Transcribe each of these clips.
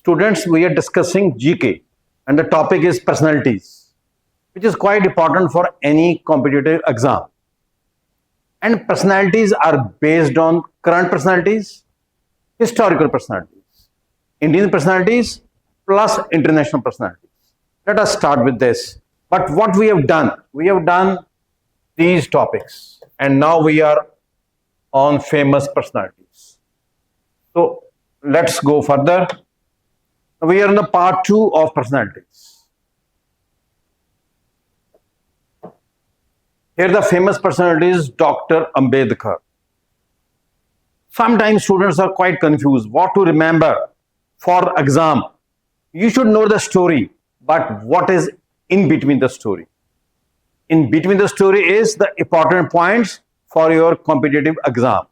Students, we are discussing GK and the topic is personalities, which is quite important for any competitive exam. And personalities are based on current personalities, historical personalities, Indian personalities plus international personalities. Let us start with this. But what we have done these topics, and now we are on famous personalities. So let's go further. We are in the part 2 of personalities. Here the famous personality is Dr. Ambedkar. Sometimes students are quite confused what to remember for exam. You should know the story, but what is in between the story? In between the story is the important points for your competitive exam.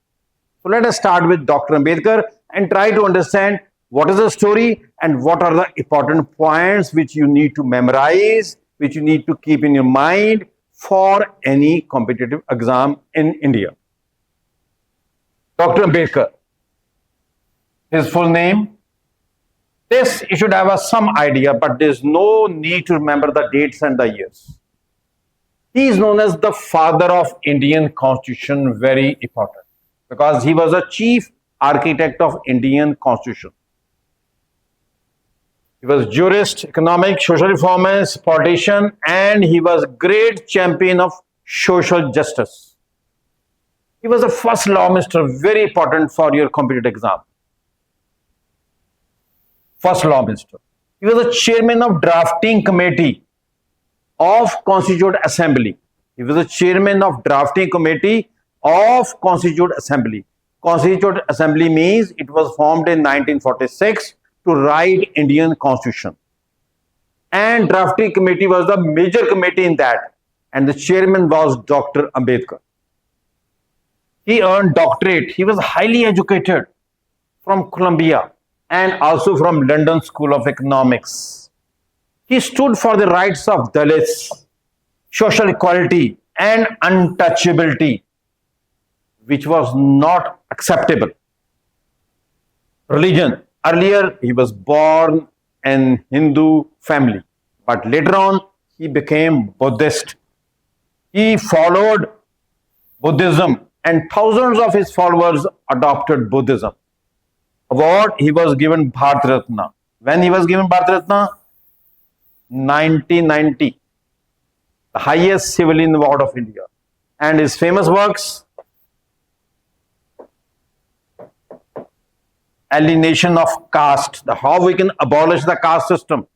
So let us start with Dr. Ambedkar and try to understand what is the story and what are the important points which you need to memorize, which you need to keep in your mind for any competitive exam in India. Dr. Ambedkar, his full name. This you should have some idea, but there is no need to remember the dates and the years. He is known as the father of Indian Constitution, very important, because he was a chief architect of Indian Constitution. He was jurist, economic, social reformist, politician, and he was great champion of social justice. He was the first law minister, very important for your competitive exam. First law minister. He was the chairman of drafting committee of Constituent Assembly. He was the chairman of drafting committee of Constituent Assembly. Constituent Assembly means it was formed in 1946 to write Indian Constitution. And drafting committee was the major committee in that. And the chairman was Dr. Ambedkar. He earned doctorate. He was highly educated from Columbia and also from London School of Economics. He stood for the rights of Dalits, social equality and untouchability, which was not acceptable. Religion. Earlier, he was born in Hindu family, but later on, he became Buddhist. He followed Buddhism and thousands of his followers adopted Buddhism. Award, he was given Bharat Ratna. When he was given Bharat Ratna? 1990, the highest civilian award of India. And his famous works, Alienation of Caste, how we can abolish the caste system,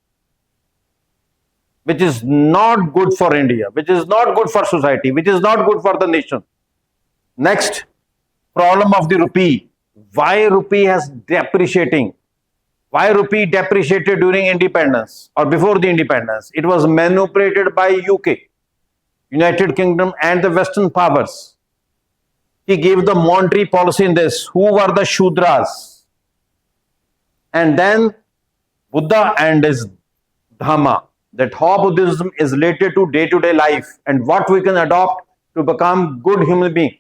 which is not good for India, which is not good for society, which is not good for the nation. Next, problem of the rupee. Why rupee has depreciating? Why rupee depreciated during independence or before the independence? It was manipulated by UK, United Kingdom and the Western powers. He gave the monetary policy in this. Who were the Shudras? And then Buddha and his Dhamma, that how Buddhism is related to day-to-day life and what we can adopt to become good human being.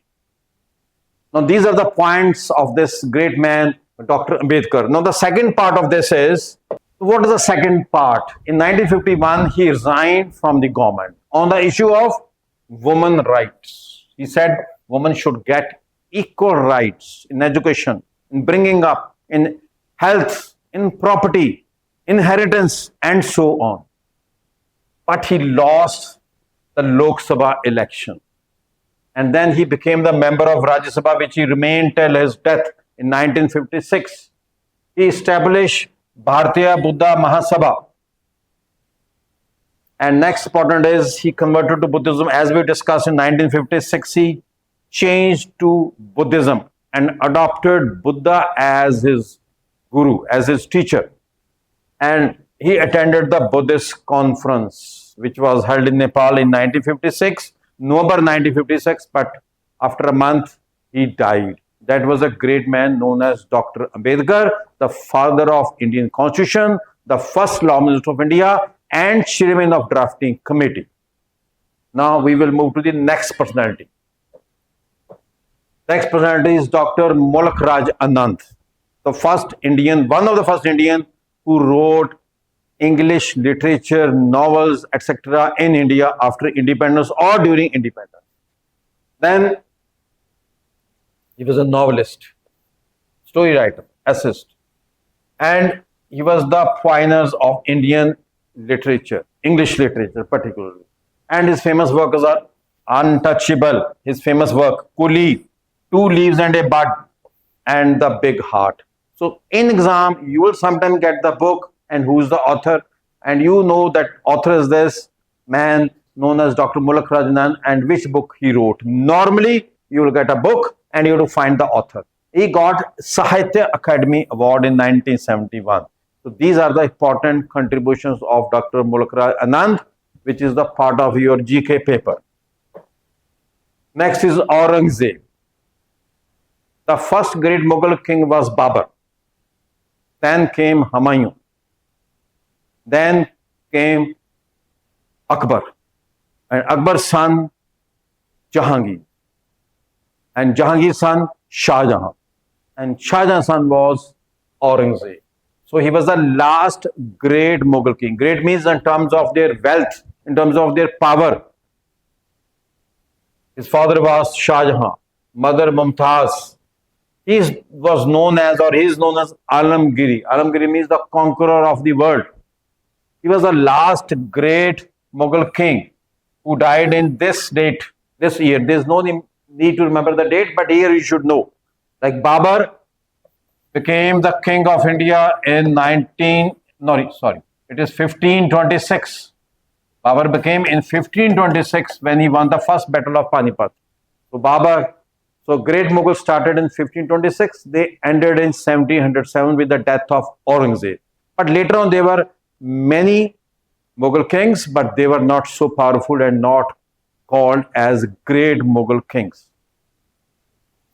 Now these are the points of this great man, Dr. Ambedkar. Now the second part of this is, what is the second part? In 1951, he resigned from the government on the issue of women rights. He said women should get equal rights in education, in bringing up, in health, in property, inheritance, and so on. But he lost the Lok Sabha election. And then he became the member of Rajya Sabha, which he remained till his death in 1956. He established Bharatiya Buddha Mahasabha. And next important is he converted to Buddhism. As we discussed in 1956, he changed to Buddhism and adopted Buddha as his guru, as his teacher. And he attended the Buddhist conference, which was held in Nepal in 1956, November 1956, but after a month, he died. That was a great man known as Dr. Ambedkar, the father of Indian Constitution, the first law minister of India, and chairman of drafting committee. Now we will move to the next personality. Next personality is Dr. Mulk Raj Anand, the first Indian, one of the first Indian who wrote English literature, novels, etc. in India after independence or during independence. Then he was a novelist, story writer, essayist, and he was the pioneers of Indian literature, English literature particularly. And his famous works are untouchable. His famous work, Coolie, Two Leaves and a Bud, and The Big Heart. So in exam, you will sometimes get the book and who's the author, and you know that author is this man known as Dr. Mulak Rajanan and which book he wrote. Normally, you will get a book and you have to find the author. He got Sahitya Academy Award in 1971. So these are the important contributions of Dr. Mulak Anand, which is the part of your GK paper. Next is Aurangzeb. The first great Mughal king was Babur. Then came Humayun. Then came Akbar. And Akbar's son, Jahangir. And Jahangir's son, Shah Jahan. And Shah Jahan's son was Aurangzeb. So he was the last great Mughal king. Great means in terms of their wealth, in terms of their power. His father was Shah Jahan, mother Mumtaz. He was known as, or he is known as Alamgiri. Alamgiri means the conqueror of the world. He was the last great Mughal king who died in this date, this year. There is no need to remember the date, but here you should know. Like Babur became the king of India in 1526. Babur became in 1526 when he won the first battle of Panipat. So Babur, so great Mughal started in 1526. They ended in 1707 with the death of Aurangzeb. But later on there were many Mughal kings, but they were not so powerful and not called as great Mughal kings.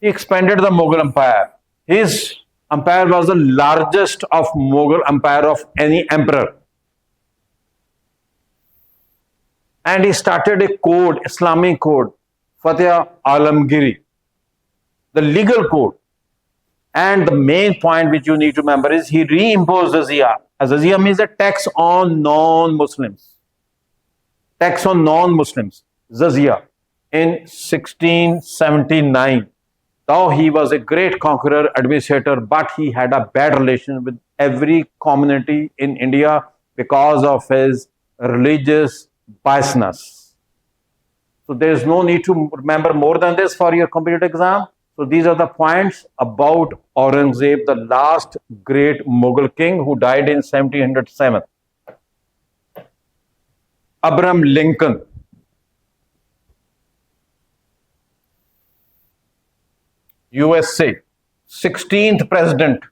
He expanded the Mughal empire. His empire was the largest of Mughal empire of any emperor. And he started a code, Islamic code, Fateh Alamgiri, the legal code. And the main point which you need to remember is he reimposed Jizya. Jizya means a tax on non-Muslims. Tax on non-Muslims, Jizya, in 1679. Though he was a great conqueror, administrator, but he had a bad relation with every community in India because of his religious biasness. So there is no need to remember more than this for your competitive exam. So these are the points about Aurangzeb, the last great Mughal king who died in 1707. Abraham Lincoln. USA, 16th president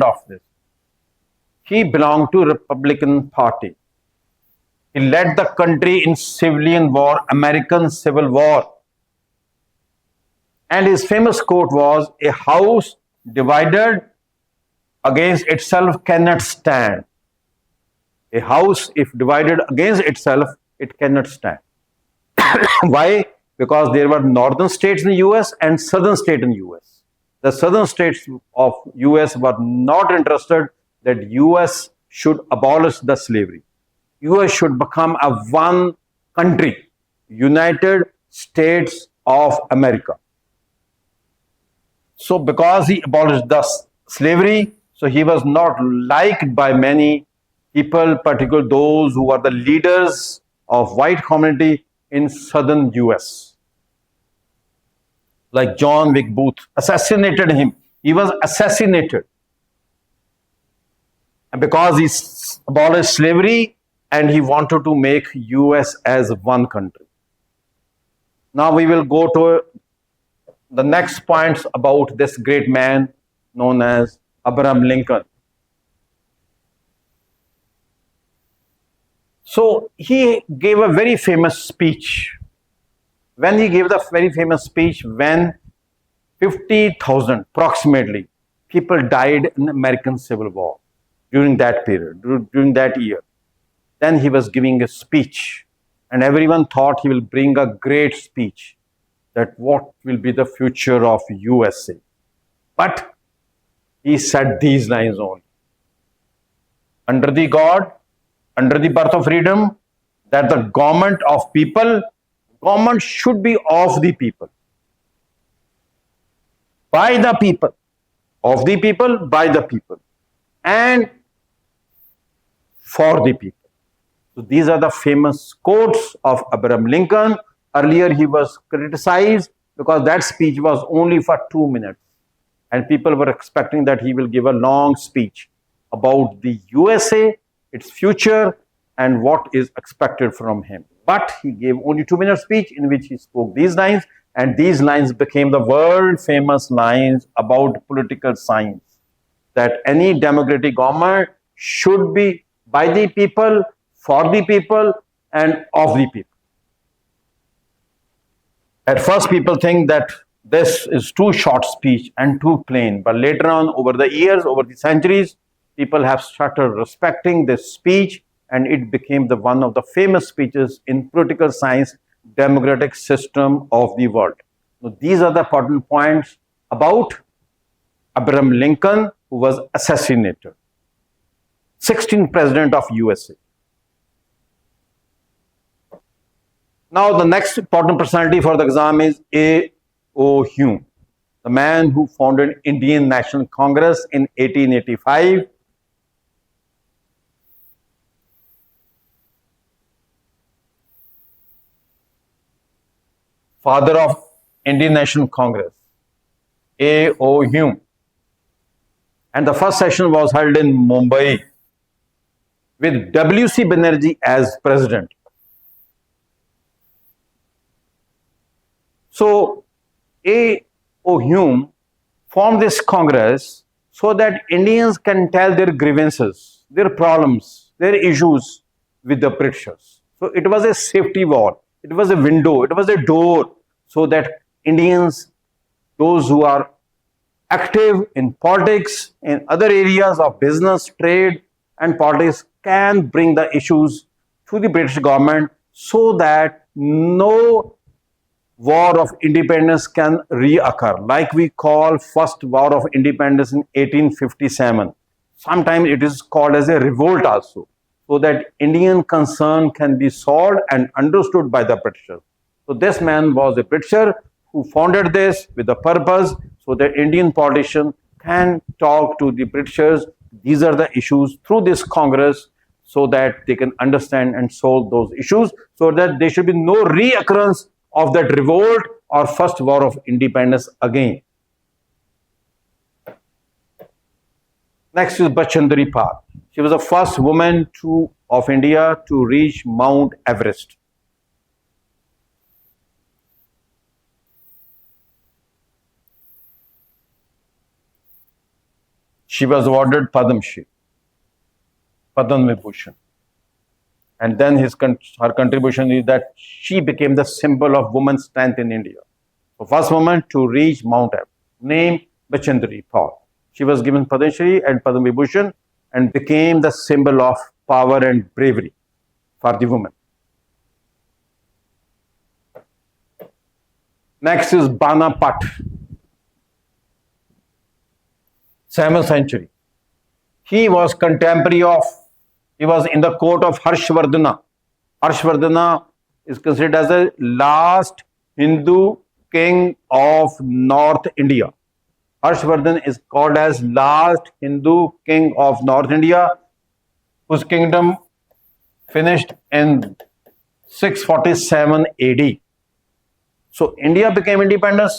of this. He belonged to Republican Party. He led the country in civilian war, American Civil War. And his famous quote was, "A house divided against itself cannot stand." A house, if divided against itself, it cannot stand. Why? Because there were northern states in the US and southern states in the US. The southern states of US were not interested that US should abolish the slavery. US should become a one country, United States of America. So because he abolished the slavery, so he was not liked by many people, particularly those who were the leaders of white community in southern US. Like John Wilkes Booth assassinated him. He was assassinated. And because he abolished slavery and he wanted to make US as one country. Now we will go to the next points about this great man known as Abraham Lincoln. So he gave a very famous speech. When he gave the very famous speech, when 50,000 approximately people died in the American Civil War during that period, during that year. Then he was giving a speech and everyone thought he will bring a great speech that what will be the future of USA. But he said these lines only. under the God, under the birth of freedom, that the government of people, government should be of the people, by the people, of the people, by the people, and for the people. So these are the famous quotes of Abraham Lincoln. Earlier he was criticized because that speech was only for 2 minutes. And people were expecting that he will give a long speech about the USA, its future, and what is expected from him. But he gave only 2 minute speech in which he spoke these lines, and these lines became the world famous lines about political science, that any democratic government should be by the people, for the people, and of the people. At first, people think that this is too short speech and too plain, but later on, over the years, over the centuries, people have started respecting this speech, and it became the one of the famous speeches in political science, democratic system of the world. Now, these are the important points about Abraham Lincoln, who was assassinated, 16th president of USA. Now, the next important personality for the exam is A.O. Hume, the man who founded Indian National Congress in 1885. Father of Indian National Congress, A.O. Hume. And the first session was held in Mumbai with W.C. Banerjee as president. So, A.O. Hume formed this Congress so that Indians can tell their grievances, their problems, their issues with the Britishers. So, it was a safety wall, it was a window, it was a door, so that Indians, those who are active in politics, in other areas of business, trade, and politics, can bring the issues to the British government so that no war of independence can reoccur, like we call first war of independence in 1857. Sometimes it is called as a revolt also, so that Indian concern can be solved and understood by the Britishers. So this man was a Britisher who founded this with the purpose so that Indian politicians can talk to the Britishers. These are the issues through this Congress, so that they can understand and solve those issues, so that there should be no reoccurrence of that revolt or first war of independence again. Next is Bachendri Pal. She was the first woman of India to reach Mount Everest. She was awarded Padma Shri, Padma Vibhushan. And then her contribution is that she became the symbol of women's strength in India. The first woman to reach Mount Everest, named Bachendri Pal. She was given Padma Shri and Padma Vibhushan and became the symbol of power and bravery for the women. Next is Bana Pat, 7th century. He was he was in the court of Harshvardhana. Harshvardhana is considered as the last Hindu king of North India. Harshvardhan is called as last Hindu king of North India, whose kingdom finished in 647 AD. So India became independent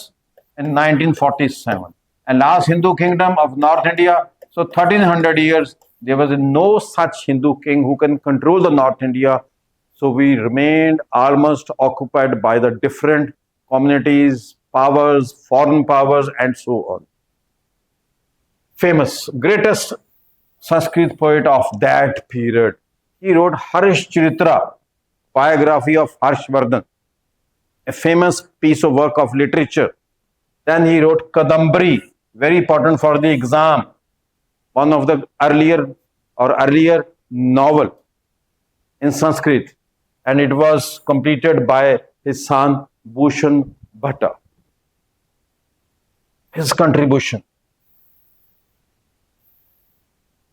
in 1947. And last Hindu kingdom of North India, so 1300 years, there was no such Hindu king who can control the North India. So we remained almost occupied by the different communities, powers, foreign powers, and so on. Famous, greatest Sanskrit poet of that period. He wrote Harishcharitra, biography of Harshvardhan, a famous piece of work of literature. Then he wrote Kadambari, very important for the exam, one of the earlier novel in Sanskrit, and it was completed by his son Bhushan Bhatta. His contribution.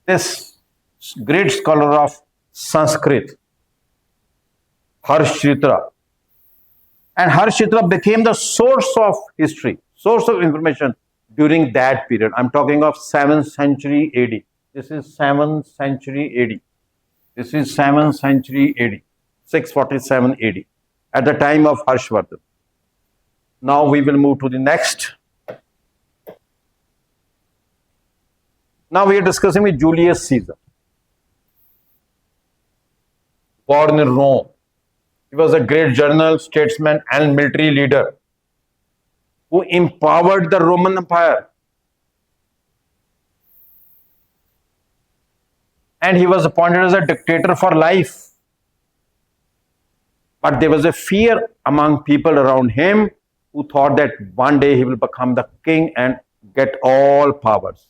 This great scholar of Sanskrit, Harshchitra. And Harshchitra became the source of history, source of information during that period. I'm talking of 7th century AD. This is 7th century AD. This is 7th century AD, 647 AD, at the time of Harshvardhan. Now we will move to the next. Now we are discussing with Julius Caesar, born in Rome. He was a great general, statesman, and military leader who empowered the Roman Empire. And he was appointed as a dictator for life. But there was a fear among people around him who thought that one day he will become the king and get all powers.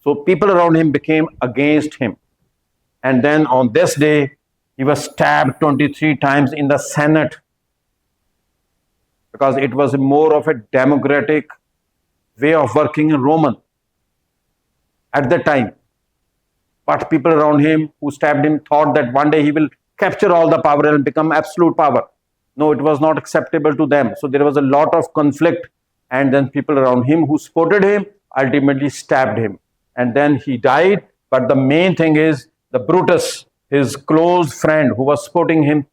So people around him became against him. And then on this day, he was stabbed 23 times in the Senate because it was more of a democratic way of working in Roman at the time. But people around him who stabbed him thought that one day he will capture all the power and become absolute power. No, it was not acceptable to them. So there was a lot of conflict, and then people around him who supported him ultimately stabbed him. And then he died. But the main thing is the Brutus, his close friend who was supporting him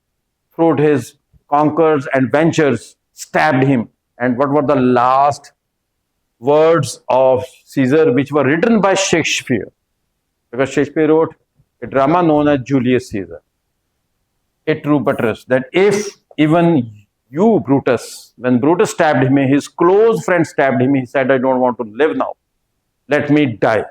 through his conquers and ventures, stabbed him. And what were the last words of Caesar, which were written by Shakespeare? Because Shakespeare wrote a drama known as Julius Caesar. A true buttress, that if even you, Brutus, when Brutus stabbed him, his close friend stabbed him, he said, I don't want to live now. Let me die.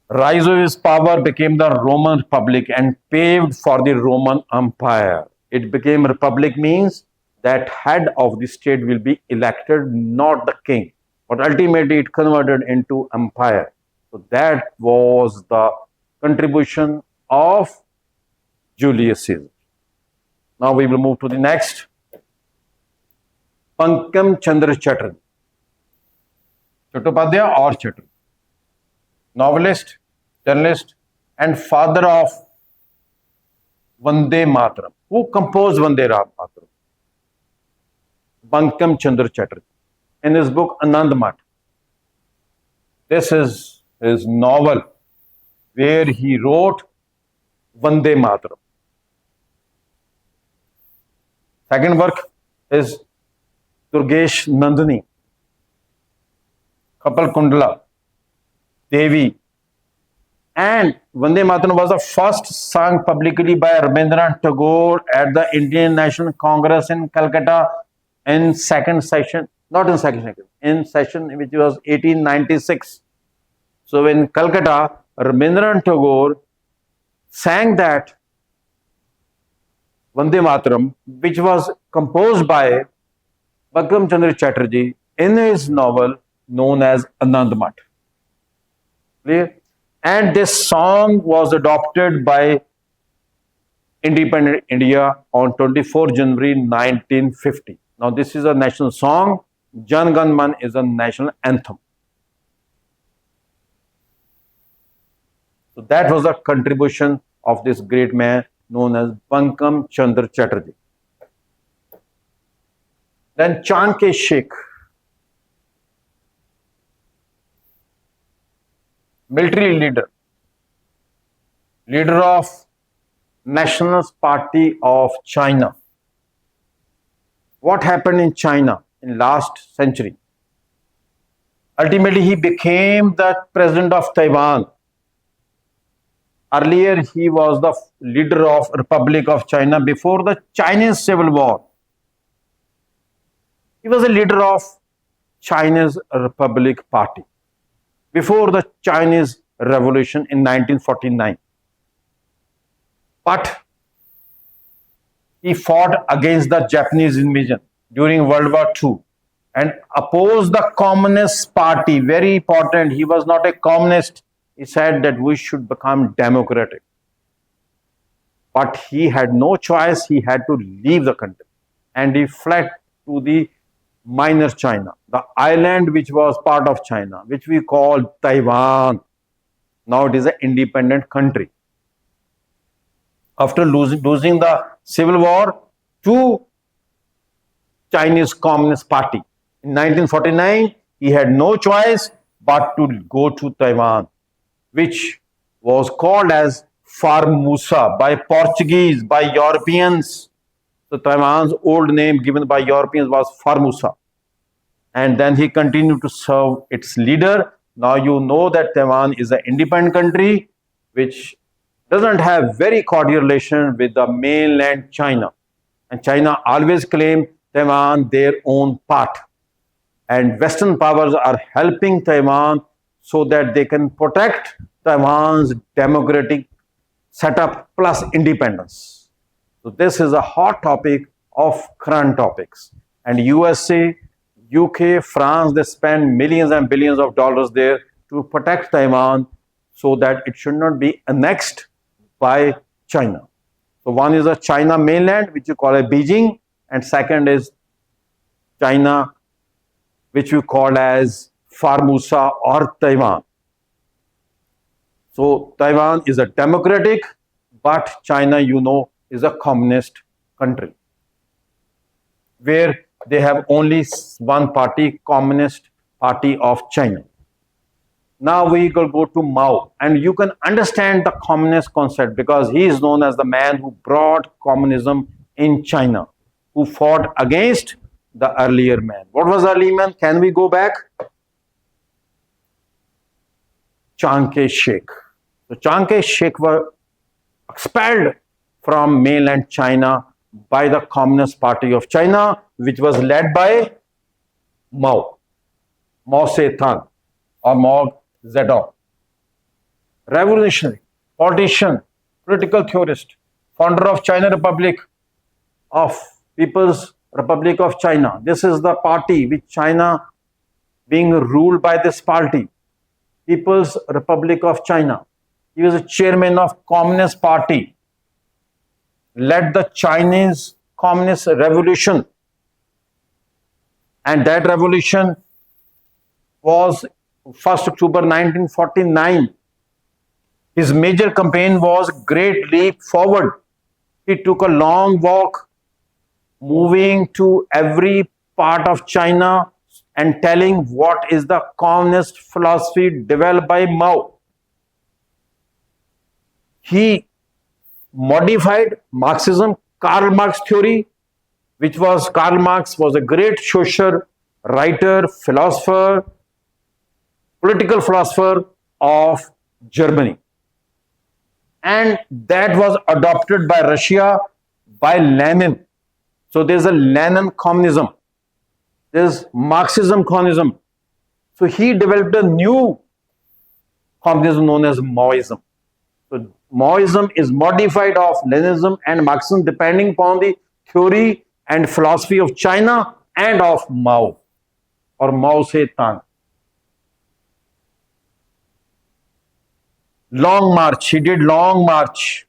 Rise of his power became the Roman Republic and paved for the Roman Empire. It became republic means that head of the state will be elected, not the king. But ultimately it converted into empire. So that was the contribution of Julius Caesar. Now we will move to the next. Bankim Chandra Chatterjee. Chattopadhyay or Chatterjee. Novelist, journalist, and father of Vande Mataram. Who composed Vande Mataram? Bankim Chandra Chatterjee. In his book Anand Math. This is his novel where he wrote Vande Mataram. Second work is Durgesh Nandini, Kapil Kundala, Devi. And Vande Mataram was the first sung publicly by Rabindranath Tagore at the Indian National Congress in Calcutta in second session, not in second session, in session which was 1896. So in Calcutta, Rabindranath Tagore sang that Vande Mataram, which was composed by Bankim Chandra Chatterjee in his novel known as Anand Math. Clear? And this song was adopted by independent India on 24 January 1950. Now this is a national song. Jan Gan Man is a national anthem. So that was a contribution of this great man known as Bankim Chandra Chatterjee. Then Chanke Sheikh, military leader, leader of Nationalist Party of China. What happened in China in last century? Ultimately, he became the president of Taiwan. Earlier, he was the leader of Republic of China before the Chinese Civil War. He was a leader of Chinese Republic Party before the Chinese Revolution in 1949. But he fought against the Japanese invasion during World War II and opposed the Communist Party. Very important, he was not a communist. He said that we should become democratic. But he had no choice, he had to leave the country. And he fled to the minor China, the island which was part of China, which we call Taiwan. Now it is an independent country. After losing the civil war to Chinese Communist Party in 1949, he had no choice but to go to Taiwan, which was called as Formosa by Portuguese, by Europeans. So Taiwan's old name given by Europeans was Formosa. And then he continued to serve its leader. Now you know that Taiwan is an independent country which doesn't have very cordial relation with the mainland China. And China always claimed Taiwan their own part. And Western powers are helping Taiwan so that they can protect Taiwan's democratic setup plus independence. So this is a hot topic of current topics. And USA, UK, France, they spend millions and billions of dollars there to protect Taiwan so that it should not be annexed by China. So one is a China mainland, which you call a Beijing, and second is China, which we call as Formosa or Taiwan. So Taiwan is a democratic, but China, you know, is a communist country where they have only one party, Communist Party of China. Now we will go to Mao, and you can understand the communist concept because he is known as the man who brought communism in China, who fought against the earlier man. What was the earlier man? Can we go back? Chiang Kai-shek. So Chiang Kai-shek were expelled from mainland China by the Communist Party of China, which was led by Mao Zedong or Mao Zedong. Revolutionary, politician, political theorist, founder of China Republic, of People's Republic of China. This is the party which China being ruled by this party, People's Republic of China. He was a chairman of Communist Party, led the Chinese Communist Revolution, and that revolution was 1st October 1949. His major campaign was Great Leap Forward. He took a long walk, moving to every part of China and telling what is the communist philosophy developed by Mao. He modified Marxism, Karl Marx theory, which was Karl Marx was a great social writer, philosopher, political philosopher of Germany. And that was adopted by Russia by Lenin. So there's a Lenin communism. There's Marxism communism. So he developed a new communism known as Maoism. So Maoism is modified of Leninism and Marxism depending upon the theory and philosophy of China and of Mao or Mao Zedong. Long march, he did long march.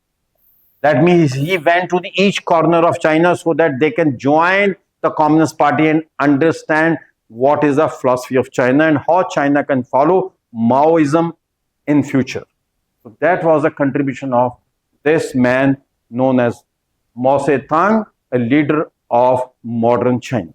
That means he went to each corner of China so that they can join the Communist Party and understand what is the philosophy of China and how China can follow Maoism in future. So that was a contribution of this man known as Mao Zedong, a leader of modern China.